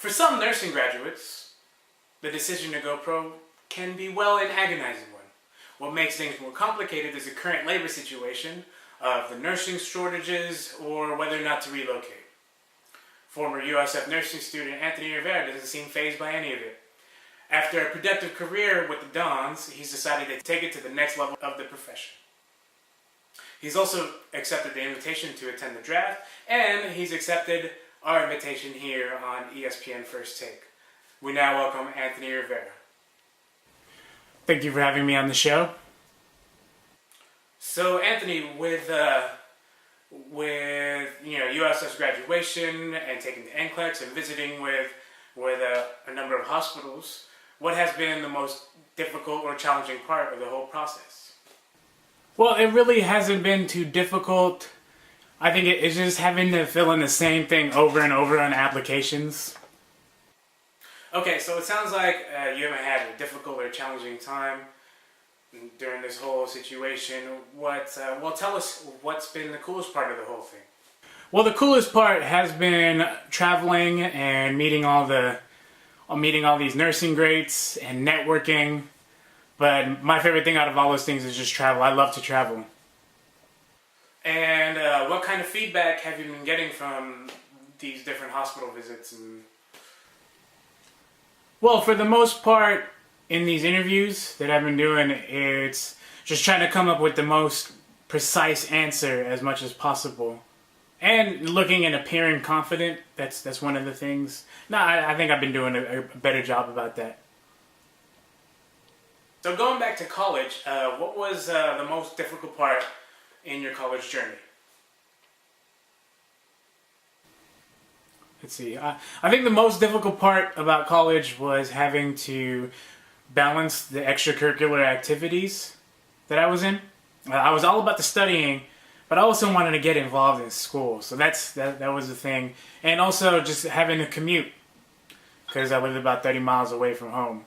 For some nursing graduates, the decision to go pro can be an agonizing one. What makes things more complicated is the current labor situation of the nursing shortages or whether or not to relocate. Former USF nursing student Anthony Rivera doesn't seem fazed by any of it. After a productive career with the Dons, he's decided to take it to the next level of the profession. He's also accepted the invitation to attend the draft, and he's accepted our invitation here on ESPN First Take. We now welcome Anthony Rivera. Thank you for having me on the show. So Anthony, with USF's graduation and taking the NCLEX and visiting with a number of hospitals, what has been the most difficult or challenging part of the whole process? Well, it really hasn't been too difficult. I think it's just having to fill in the same thing over and over on applications. Okay, so it sounds like you haven't had a difficult or challenging time during this whole situation. Tell us what's been the coolest part of the whole thing. Well, the coolest part has been traveling and meeting all these nursing greats and networking. But my favorite thing out of all those things is just travel. I love to travel. And what kind of feedback have you been getting from these different hospital visits? Well, for the most part, in these interviews that I've been doing, it's just trying to come up with the most precise answer as much as possible. And looking and appearing confident, that's one of the things. No, I think I've been doing a better job about that. So going back to college, what was the most difficult part in your college journey? Let's see. I think the most difficult part about college was having to balance the extracurricular activities that I was in. I was all about the studying, but I also wanted to get involved in school. So that was the thing. And also just having to commute, because I lived about 30 miles away from home.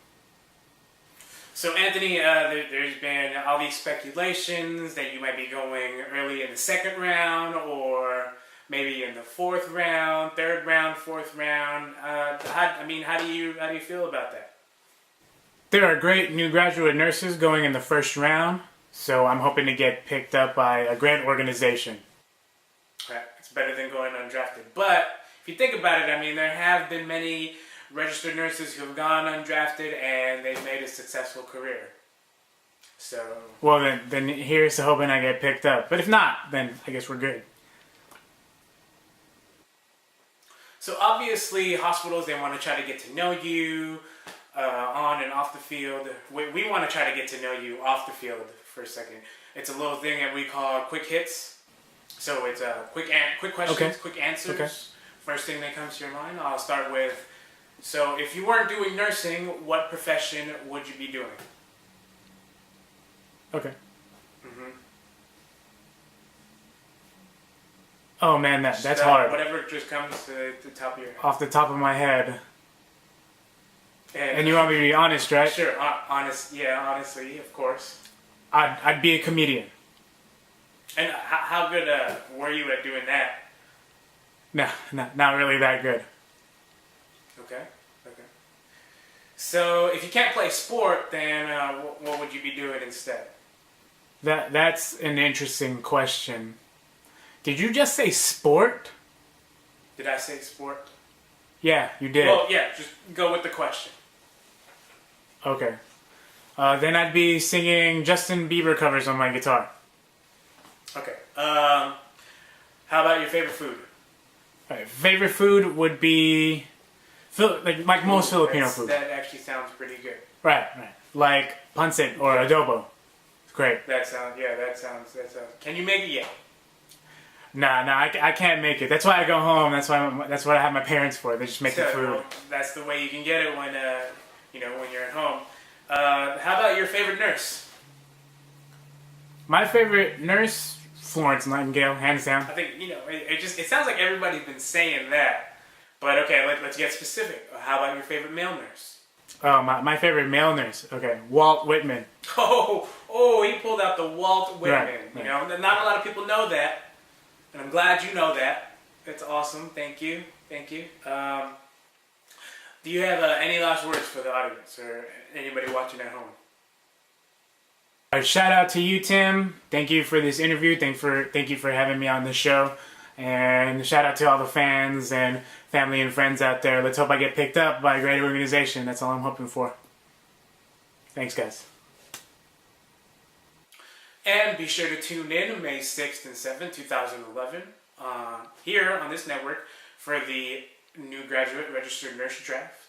So Anthony, there's been all these speculations that you might be going early in the second round, or maybe in the fourth round, third round, fourth round. How do you feel about that? There are great new graduate nurses going in the first round, so I'm hoping to get picked up by a great organization. Right. It's better than going undrafted. But if you think about it, there have been many registered nurses who have gone undrafted and they've made a successful career. So, well, then here's to hoping I get picked up. But if not, then I guess we're good. So obviously, hospitals, they want to try to get to know you on and off the field. We want to try to get to know you off the field for a second. It's a little thing that we call quick hits. So it's quick questions, okay. Quick answers. Okay. First thing that comes to your mind, I'll start with, so if you weren't doing nursing, what profession would you be doing? Okay. Oh man, that's hard. Whatever just comes to the top of your head. Off the top of my head. And you want me to be honest, right? Sure, honestly, of course. I'd be a comedian. And how good were you at doing that? No, not really that good. Okay. So if you can't play sport, then what would you be doing instead? That's an interesting question. Did you just say sport? Did I say sport? Yeah, you did. Well, yeah, just go with the question. Okay. Then I'd be singing Justin Bieber covers on my guitar. Okay. How about your favorite food? Right, favorite food would be like most Filipino food. That actually sounds pretty good. Right. Like pancit or adobo. It's great. That sounds. Can you make it yet? Nah, I can't make it. That's why I go home. That's what I have my parents for. They just make the food. Well, that's the way you can get it when you're at home. How about your favorite nurse? My favorite nurse, Florence Nightingale, hands down. I think it sounds like everybody's been saying that, but okay, let's get specific. How about your favorite male nurse? Oh, my favorite male nurse. Okay, Walt Whitman. Oh, he pulled out the Walt Whitman. Right. Not a lot of people know that. And I'm glad you know that. That's awesome. Thank you. Do you have any last words for the audience or anybody watching at home? A shout out to you, Tim. Thank you for this interview. Thank you for having me on the show. And shout out to all the fans and family and friends out there. Let's hope I get picked up by a great organization. That's all I'm hoping for. Thanks, guys. And be sure to tune in May 6th and 7th, 2011, here on this network for the new graduate registered nurse draft.